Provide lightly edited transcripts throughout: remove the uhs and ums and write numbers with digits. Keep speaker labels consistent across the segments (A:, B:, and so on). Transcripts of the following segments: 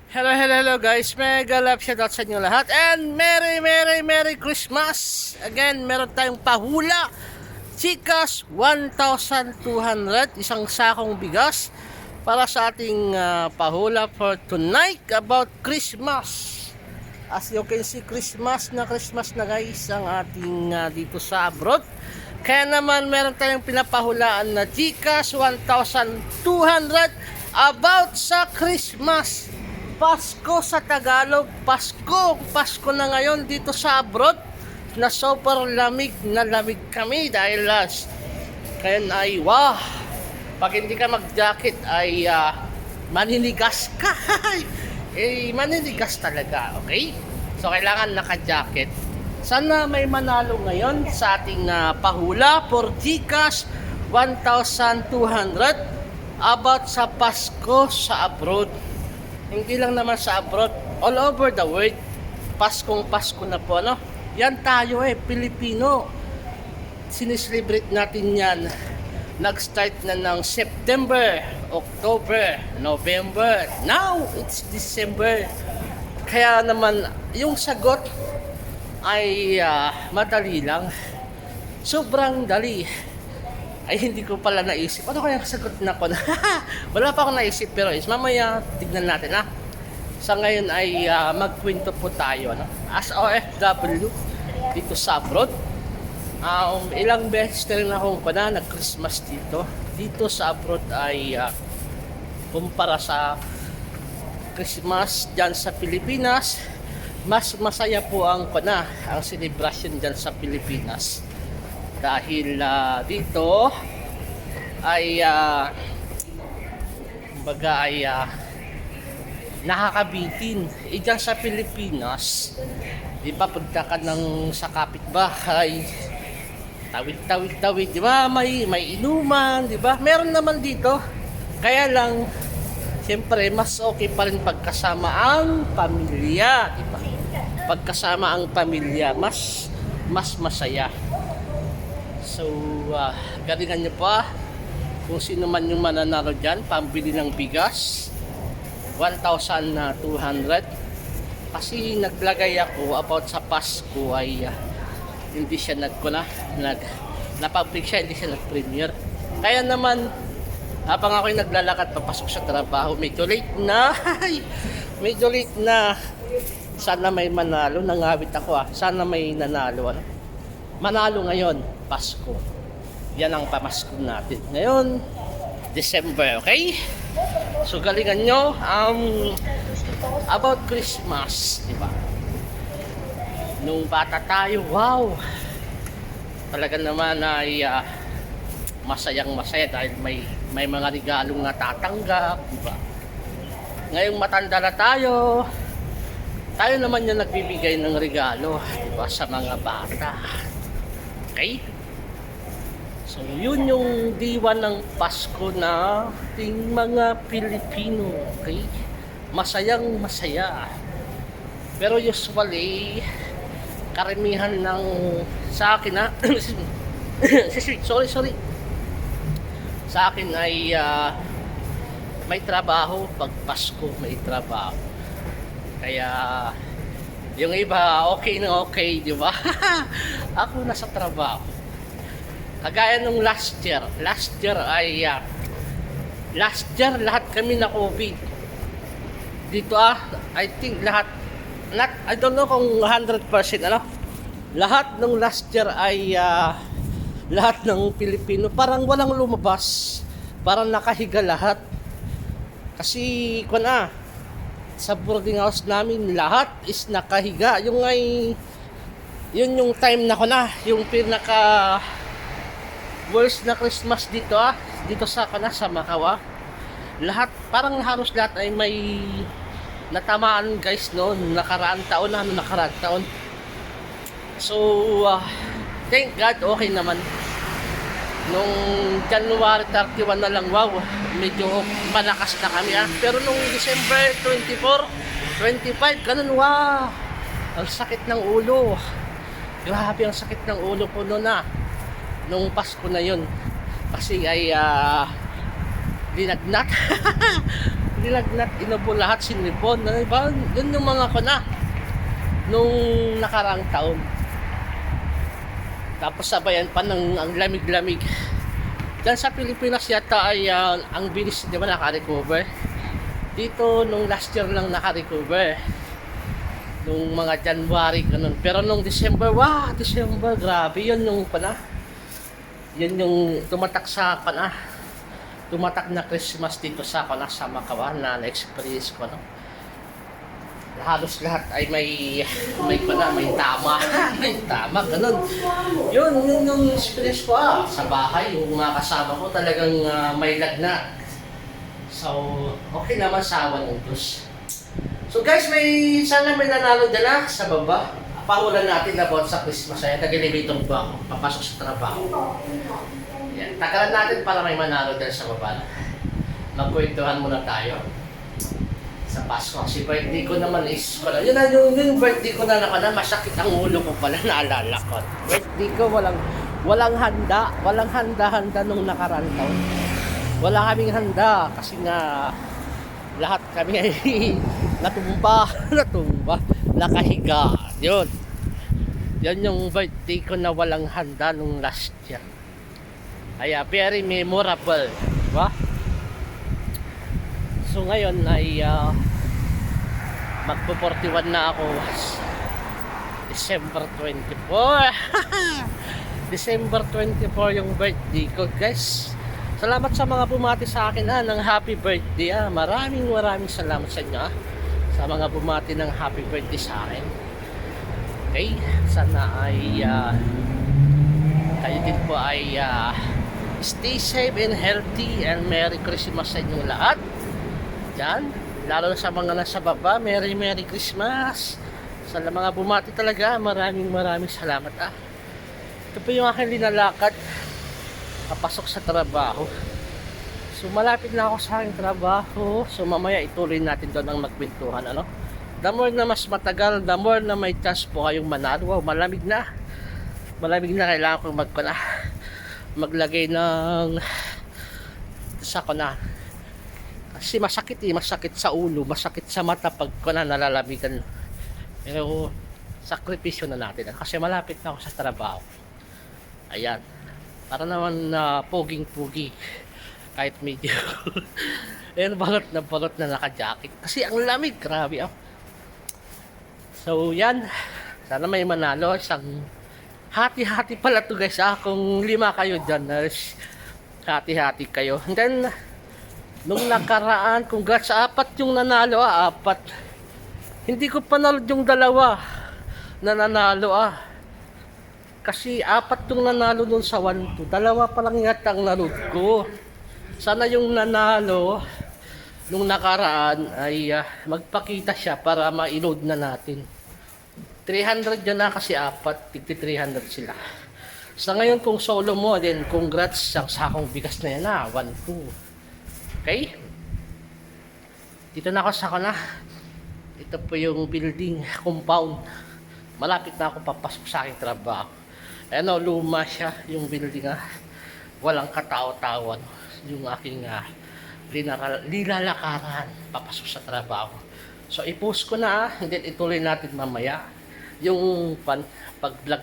A: Hello, hello, hello guys. Mega love shoutout sa inyo lahat. And Merry Christmas. Again, meron tayong pahula. Chikas 1,200. Isang sakong bigas para sa ating pahula for tonight about Christmas. As you can see, Christmas na guys ang ating dito sa abroad. Kaya naman meron tayong pinapahulaan na Chikas 1,200 about sa Christmas. Pasko sa Tagalog, Pasko na ngayon dito sa abroad na super lamig na lamig kami dahil kaya ay wow, pag hindi ka mag-jacket ay maninigas ka maninigas talaga, okay? So kailangan naka-jacket. Sana may manalo ngayon sa ating pahula for Gcash 1,200 about sa Pasko sa abroad. Hindi lang naman sa abroad, all over the world. Pasko na po, no? Yan tayo Pilipino. Sineselebrate natin yan. Nag-start na ng September, October, November. Now, it's December. Kaya naman, yung sagot ay madali lang. Sobrang dali. Ay hindi ko pala naisip. Ano kaya sagot na ko na? Wala pa akong naisip pero mamaya tignan natin Sa ngayon ay magkwento po tayo as OFW dito sa abroad. Ilang beses na rin akong nag-Christmas dito sa abroad ay kumpara sa Christmas dyan sa Pilipinas, mas masaya po ang celebration dyan sa Pilipinas. Dahil dito ay kumbaga ay nakakabitin. Diyan sa Pilipinas, di ba pagka ka sa kapitbahay, tawid, di ba? May inuman, di ba? Meron naman dito. Kaya lang, siyempre, mas okay pa rin pagkasama ang pamilya, di ba? Pagkasama ang pamilya, mas masaya. So, galingan nyo pa kung sino man yung mananalo dyan, pambili ng bigas 1,200. Kasi naglagay ako about sa Pasko ay hindi siya napag-public siya, hindi siya nag-premiere. Kaya naman, habang ako'y naglalakad papasok sa trabaho, medyo late na. Sana may manalo. Nangawit ako sana may nanalo. Manalo ngayon, Pasko. Yan ang pamasko natin. Ngayon, December, okay? So, galingan nyo about Christmas, di ba? Nung bata tayo, wow! Talaga naman ay masayang-masaya dahil may mga regalong natatanggap, di ba? Ngayong matanda na tayo naman yung nagbibigay ng regalo, di ba, sa mga bata. Okay? So, yun yung diwa ng Pasko na ating mga Pilipino. Okay? Masayang masaya. Pero usually, karamihan ng sa akin sorry. Sa akin ay may trabaho. Pag Pasko, may trabaho. Kaya, yung iba, okay na okay, di ba? Ako nasa trabaho. Kagaya nung last year ay last year lahat kami na COVID. Dito I think lahat, I don't know kung 100% lahat ng last year ay lahat ng Pilipino parang walang lumabas. Parang nakahiga lahat. Kasi sa boarding house namin lahat is nakahiga. Yun yung time yung pinaka worst na Christmas dito sa Macau. Lahat, parang halos lahat ay may natamaan guys nakaraan taon. So thank God okay naman. Nung January 31 na lang, wow, medyo malakas na kami pero nung December 24, 25, ganun, wow, ang sakit ng ulo. Grabe ang sakit ng ulo ko nung Pasko na yun. Kasi ay linagnat nilagnat, inubo lahat, sinipon. Diba? Yun yung mga ko na nung nakaraang taon. Tapos sabayan pa ng ang lamig-lamig. Diyan sa Pilipinas yata ay ang bilis, di ba, naka-recover. Dito nung last year lang naka-recover. Nung mga January ganun. Pero nung December, December, grabe yun yung pana. Yun yung tumatak sa pana. Tumatak na Christmas dito sa pana sa Macau na na-experience ko, no. Halos lahat ay may pana, may tama. May tama, ganun. Yun yung experience ko sa bahay. Yung mga kasama ko talagang may lagnat. So, okay naman sa awan ng Diyos. So guys, sana may nanalo dyan sa baba. Pahulan natin na about sa Christmas. Ayan, nag-elevator po ako. Papasok sa trabaho. Ayan, takalan natin para may manalo dyan sa baba. Magkwentuhan muna tayo sa Pasko. Kasi birthday ko naman is pala. Yun na yung birthday ko na masakit ang ulo ko pala, naalala ko. Birthday ko walang handa. Walang handa nung nakaraan taon. Wala kaming handa kasi nga lahat kami ay natumba, nakahiga. Yun yung birthday ko na walang handa nung last year. Kaya very memorable, diba? So ngayon ay magpo-41 na ako. December 24. December 24 yung birthday ko, guys. Salamat sa mga bumati sa akin ng happy birthday. Maraming salamat sa inyo sa mga bumati ng happy birthday sa akin. Okay, sana ay kayo din po ay stay safe and healthy and Merry Christmas sa inyong lahat. Yan, lalo na sa mga nasa baba, Merry Christmas. Sa mga bumati talaga, maraming salamat. Ito po yung aking linalakad papasok sa trabaho. So malapit na ako sa aking trabaho. So mamaya ituloy natin doon ang magkwentuhan, ano? The more na mas matagal, the more na may chance po kayong manalo. Wow, malamig na. Kailangan kong maglagay ng sakona. Kasi masakit sa ulo, masakit sa mata pag nalalamigan. Pero sakripisyo na natin kasi malapit na ako sa trabaho. Ayan. Para naman poging-pogi kahit medyo balot na naka-jacket kasi ang lamig, grabe. So yan, sana may manalo. Isang hati-hati pala to, guys. Kung 5 kayo dyan, hati-hati kayo. And then nung nakaraan, congrats, 4 yung nanalo. 4. Hindi ko panalo yung 2 na nanalo. Kasi 4 yung nanalo dun sa 1-2. 2 pa lang yata ang naload ko. Sana yung nanalo nung nakaraan ay magpakita siya para ma-load na natin. 300 yun na kasi 4. Tigti 300 sila. Sa ngayon kung solo mo, then congrats sa sakong bigas na yan 1-2. Okay? Dito na ako sa kana. Ito po yung building compound. Malapit na ako papasok sa aking trabaho. Luma siya yung building. Walang katao-tawan yung aking lilalakaran papasok sa trabaho. So i-post ko na, and then ituloy natin mamaya yung pag vlog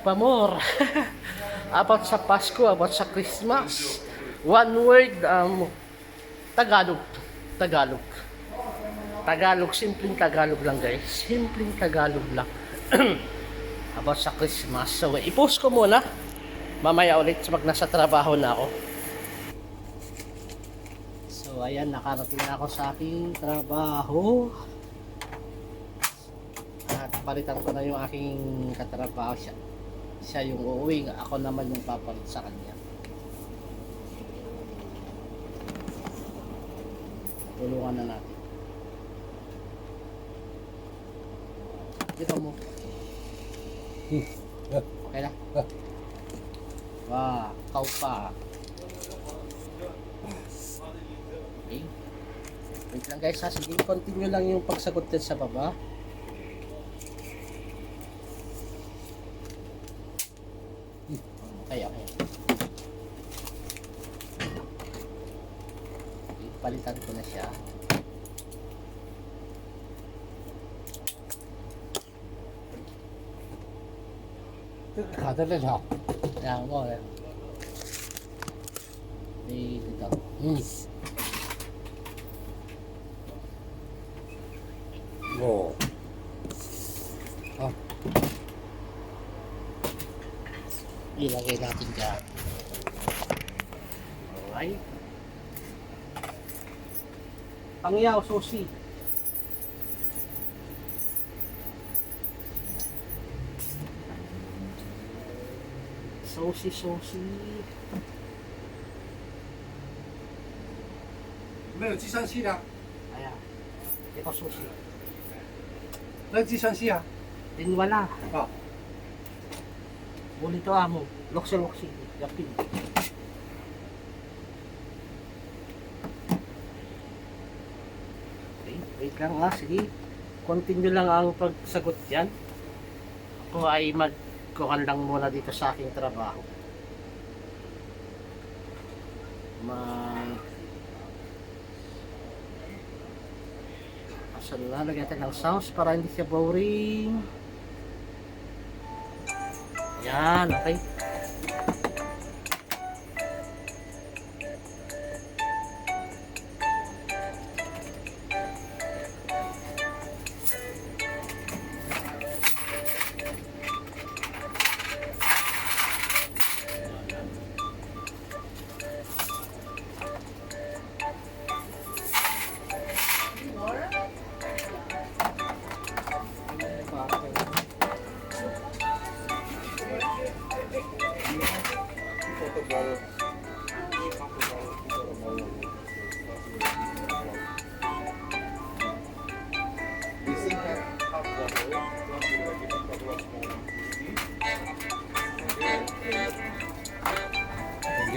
A: pa more. About sa Pasko, about sa Christmas. One word, Tagalog, simpleng Tagalog lang, guys. Simpleng Tagalog lang. About sa Christmas. So, i-post ko muna. Mamaya ulit pag nasa trabaho na ako. So, ayan, nakarating na ako sa aking trabaho. At palitan ko na yung aking katrabaho. Siya yung uuwi. Ako naman yung papalit sa kanya. Tulungan na natin. Dito mo. Okay na? Wah, kau pa. Okay. Wait lang, guys, sige, continue lang yung pagsagot din sa baba. Okay. papalitan ko na siya.
B: Kata ha.
A: Ayan mo eh. Dito.
B: Oh.
A: Ilagay natin dyan. Alright. Pangyaw, susi. Susi.
B: 没有计算器的，
A: Ayan. Ito susi.
B: 那计算器啊？
A: Din wala.
B: Oh.
A: Bulito amo. Loksi. Yapin. Okay, wait lang sige. Continue lang ang pagsagot yan. Ako ay magkuhan lang muna dito sa aking trabaho. Asan na, lagyan natin ng sounds para hindi siya boring. Yan, okay.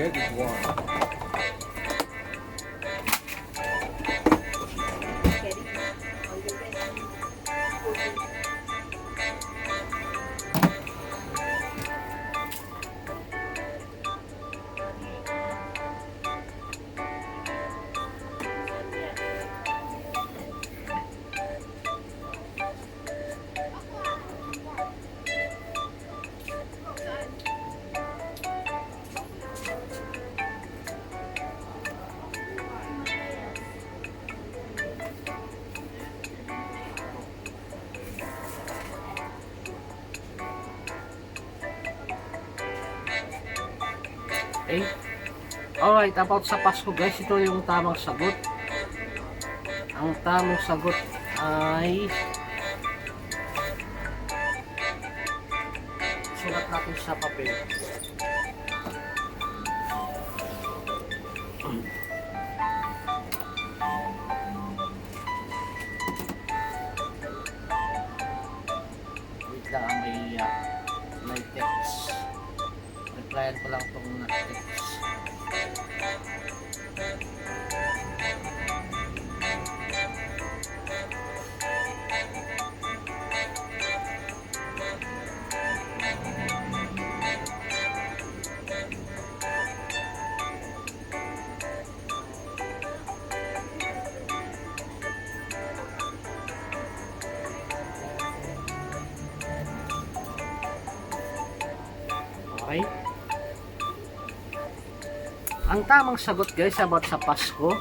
B: Get is one.
A: Okay. Alright, about sa Pasko guys, ito yung tamang sagot. Ang tamang sagot ay sulat natin sa papel. Wait lang, may text. Replyan ko lang itong text. Okay. Ang tamang sagot guys about sa Pasko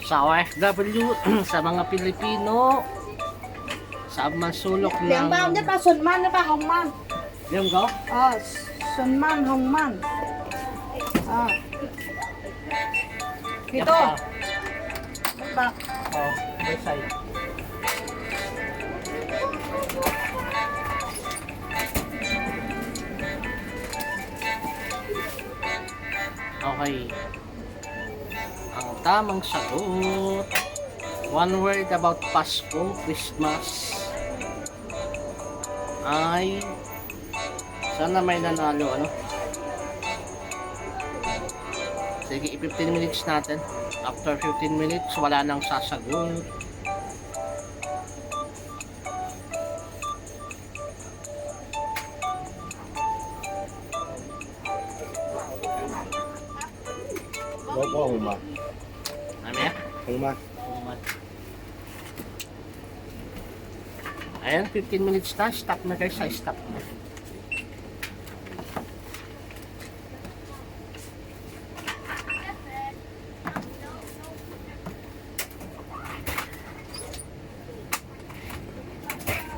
A: sa OFW sa mga Pilipino sa mansulok ng
C: Liang bao nhất là Xuân Man nữa bà Hồng Man.
A: Linggo.
C: Xuân Man Hồng Man. Dito.
A: Yapa.
C: Bà.
A: Oh, this side. Okay. Ang tamang sagot, one word about Pasko, Christmas, ay sana may nanalo, ano? Sige, 15 minutes natin. After 15 minutes, wala nang sasagot.
B: What one ma?
A: Ano yan?
B: Hongman.
A: Ayan, 15 minutes na. Stop na guys. Stop na.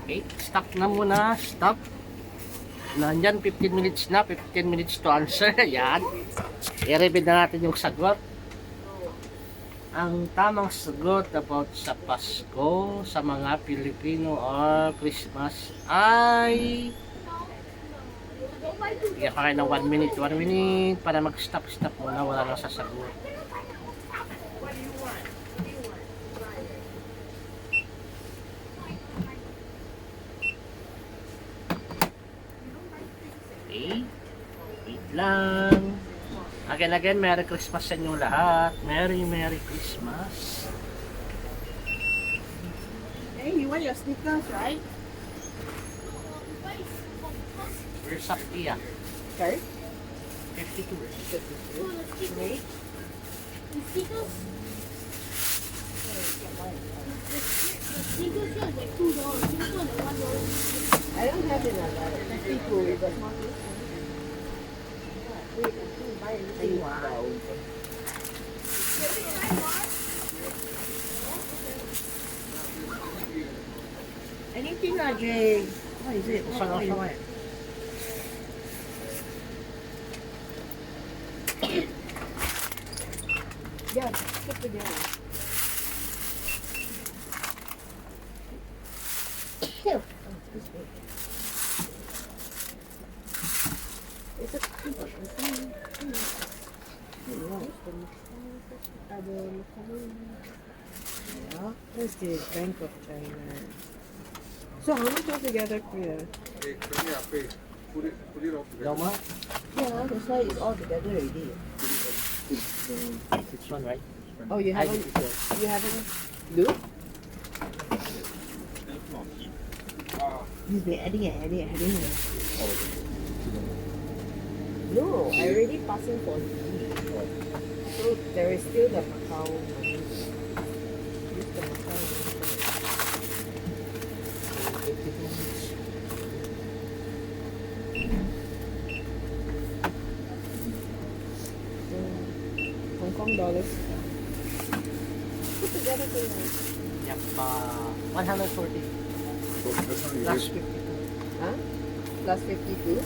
A: Okay, stop na muna. Stop. Nandyan, 15 minutes na. 15 minutes to answer. Yan. I-reveal na natin yung sagot. Ang tamang sagot about sa Pasko sa mga Pilipino or Christmas ay bigyan ka kayo ng 1 minute para mag-stop muna, wala nang sasagot. Okay, wait lang. Again, Merry Christmas sa inyo lahat. Merry Christmas.
C: Hey, you want your sneakers, right?
A: Where's Saktia?
C: Okay.
A: 52.
C: Wait. I don't have it like that. 52, but not this one. Wait, I can buy anything. Wow. Anything, Jay? What is it? What is it? Yeah, put together. It's a yeah, that's the Bank of China. So how much altogether, Priya?
B: Hey, put it all together.
A: Yoma?
C: Yeah, that's why it's all together already.
A: This one, right?
C: Oh, you
A: I
C: haven't,
A: did it.
C: you haven't looked? You've been adding. No, I already passing for me. So there is still the Macau money. Use the Macau money. So, Hong Kong dollars. Put together for you.
A: Yep, 140
B: That's not
A: plus
B: easy.
A: 52.
C: Huh? Plus 52.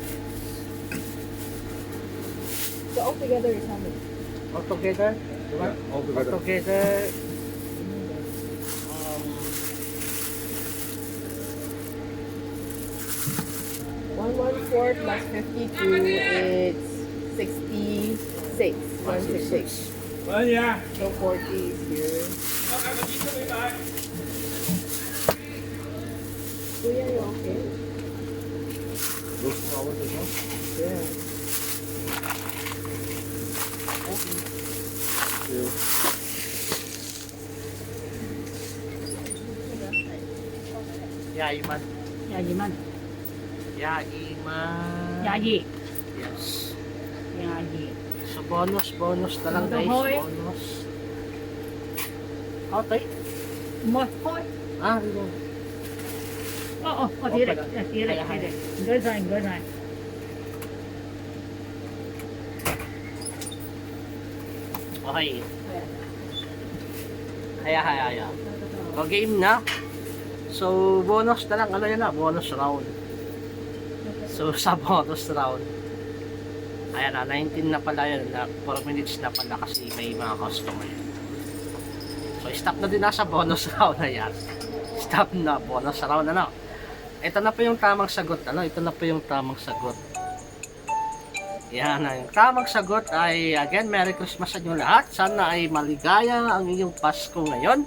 C: So altogether is how much?
A: Altogether, diba?
B: Yeah, all together.
A: Altogether,
C: 114 plus 52 is 66. 166. So 40 is here. Kuya, you okay?
B: Those flowers as well?
C: Yeah.
B: Yeah.
A: Yaiman.
D: Yayiman.
A: Yaiman.
D: Yayi.
A: Yes.
D: Yayi.
A: So bonus na lang guys.
D: Hoy.
A: Bonus. Okay.
D: Mohoy.
A: Ah, dito.
D: Oo, direct.
A: pala.
D: Direct.
A: Kaya, kaya.
D: Ganun.
A: Okay. Haya. O game na. So bonus na lang. Ano yun na? Bonus round. So sa bonus round. Ayan na, 19 na pala yun. 4 minutes na pala kasi may mga customer. So stop na din na sa bonus round na yan. Stop na, bonus round na. Ito na po yung tamang sagot. Ito na po yung tamang sagot. Yan na yung tamang sagot ay again, Merry Christmas sa inyo lahat. Sana ay maligaya ang inyong Pasko ngayon.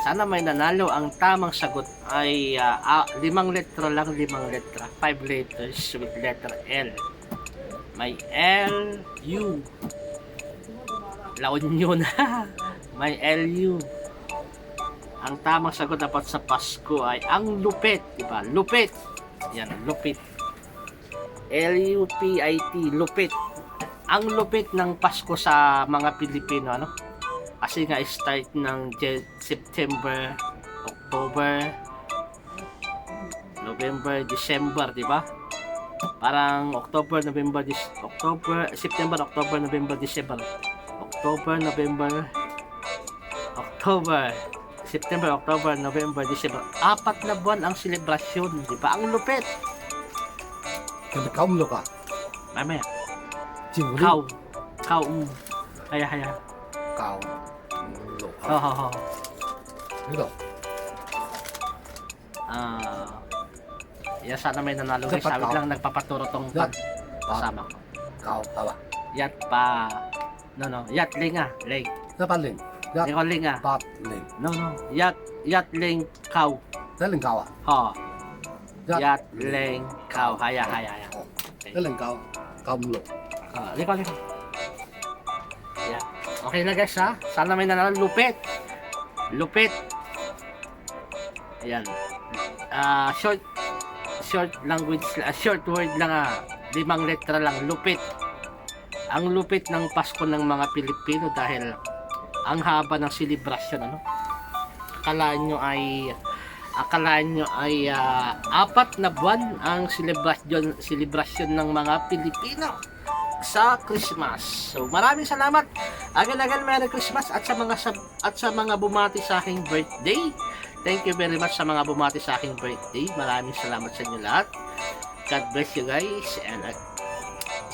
A: Sana may nanalo. Ang tamang sagot ay 5 letra lang, 5 letra. 5 letters with letter L. May L, U. La Union. May L, U. Ang tamang sagot dapat sa Pasko ay ang lupit, diba? Lupit. Yan, lupit. L-U-P-I-T, lupit. Ang lupit ng Pasko sa mga Pilipino, ano? Kasi nga start ng September, October, November, December, di ba? Parang October, September, October, November, December. October, September, October, November, December. 4 na buwan ang selebrasyon, di ba? Ang lupit.
E: 근데 가물로가
A: Mamaya,
E: 지금 우리
A: cow. Haya.
E: 가물로
A: Oh.
E: 그래서
A: Yan, sana may nanalo guys. Sabi lang nagpapaturo tong
E: Yan.
A: kasama ko.
E: 가오 봐봐
A: Yat pa. No. Yat ling ling.
E: 나발링
A: Ikaw ling
E: 야밥링
A: No. Yat ling cow.
E: 델링 가와
A: Ha. Yat ling cow. Haya. Okay.
E: 델링 가오 가물로
A: Ikaw. Yeah. Okay na guys ha. Sana may nanalo. Lupit. Ayan. Short language, short word lang 5 letra lang, lupit. Ang lupit ng Pasko ng mga Pilipino dahil ang haba ng selebrasyon, ano? Akalaan nyo ay 4 na buwan ang selebrasyon ng mga Pilipino sa Christmas. So maraming salamat. Again, Merry Christmas at sa mga bumati sa aking birthday. Thank you very much sa mga bumati sa aking birthday. Maraming salamat sa inyo lahat. God bless you guys. And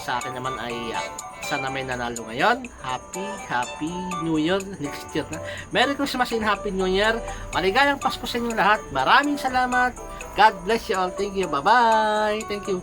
A: sa akin naman ay sana may nanalo ngayon. Happy New Year next year na. Merry Christmas and Happy New Year. Maligayang Pasko sa inyo lahat. Maraming salamat. God bless you all. Thank you. Bye-bye. Thank you.